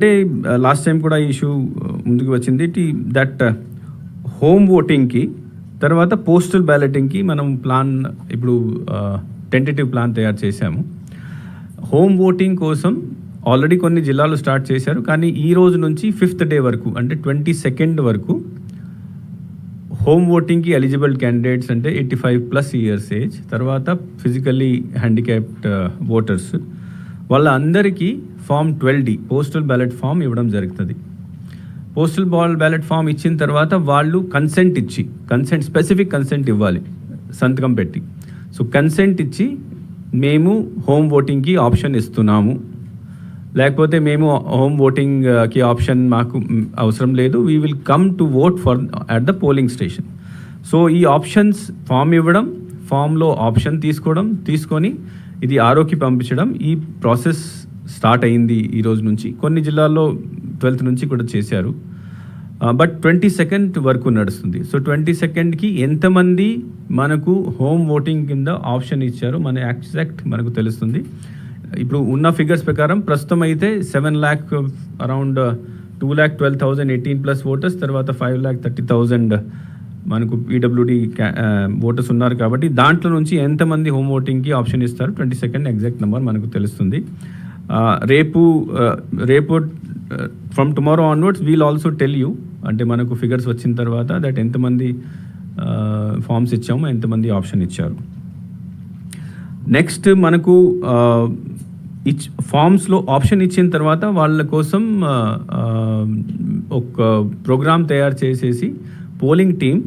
అంటే last time కూడా ఈ ఇష్యూ ముందుకు వచ్చింది. దట్ హోమ్ ఓటింగ్కి తర్వాత పోస్టల్ బ్యాలెటింగ్కి మనం ప్లాన్ ఇప్పుడు టెంటేటివ్ ప్లాన్ తయారు చేశాము. హోమ్ ఓటింగ్ కోసం ఆల్రెడీ కొన్ని జిల్లాలు స్టార్ట్ చేశారు, కానీ ఈ రోజు నుంచి 5th డే వరకు అంటే 22nd వరకు హోమ్ ఓటింగ్కి ఎలిజిబుల్ క్యాండిడేట్స్ అంటే 85+ ఇయర్స్ ఏజ్, తర్వాత ఫిజికల్లీ హ్యాండిక్యాప్డ్ ఓటర్స్ వాళ్ళందరికీ form 12D postal ballot form ఇవ్వడం జరుగుతుంది. పోస్టల్ బ్యాలెట్ ఫామ్ ఇచ్చిన తర్వాత వాళ్ళు స్పెసిఫిక్ కన్సెంట్ ఇవ్వాలి, సంతకం పెట్టి. సో కన్సెంట్ ఇచ్చి మేము హోమ్ ఓటింగ్కి ఆప్షన్ ఇస్తున్నాము, లేకపోతే మేము హోమ్ ఓటింగ్కి ఆప్షన్ మాకు అవసరం లేదు, we will come to vote at the polling station. So ఈ ఆప్షన్స్ ఫామ్ ఇవ్వడం, ఫామ్లో ఆప్షన్ తీసుకొని ఇది ఆర్ఓకి పంపించడం, ఈ ప్రాసెస్ స్టార్ట్ అయింది ఈ రోజు నుంచి. కొన్ని జిల్లాల్లో 12th నుంచి కూడా చేశారు, బట్ 22nd వరకు నడుస్తుంది. సో 22ndకి ఎంతమంది మనకు హోమ్ ఓటింగ్ కింద ఆప్షన్ ఇచ్చారు మన ఎగ్జాక్ట్ మనకు తెలుస్తుంది. ఇప్పుడు ఉన్న ఫిగర్స్ ప్రకారం ప్రస్తుతం అయితే 7 lakh అరౌండ్ 2,12,000 18+ ఓటర్స్, తర్వాత 5,30,000 మనకు పీడబ్ల్యూడి ఓటర్స్ ఉన్నారు. కాబట్టి దాంట్లో నుంచి ఎంతమంది హోమ్ ఓటింగ్కి ఆప్షన్ ఇస్తారు 22nd ఎగ్జాక్ట్ నెంబర్ మనకు తెలుస్తుంది. రేపు from tomorrow onwards we'll also tell you, అంటే మనకు ఫిగర్స్ వచ్చిన తర్వాత దట్ ఎంతమంది ఫామ్స్ ఇచ్చాము, ఎంతమంది ఆప్షన్ ఇచ్చారు. నెక్స్ట్ మనకు ఫామ్స్లో ఆప్షన్ ఇచ్చిన తర్వాత వాళ్ళ కోసం ఒక ప్రోగ్రామ్ తయారు చేసేసి పోలింగ్ టీం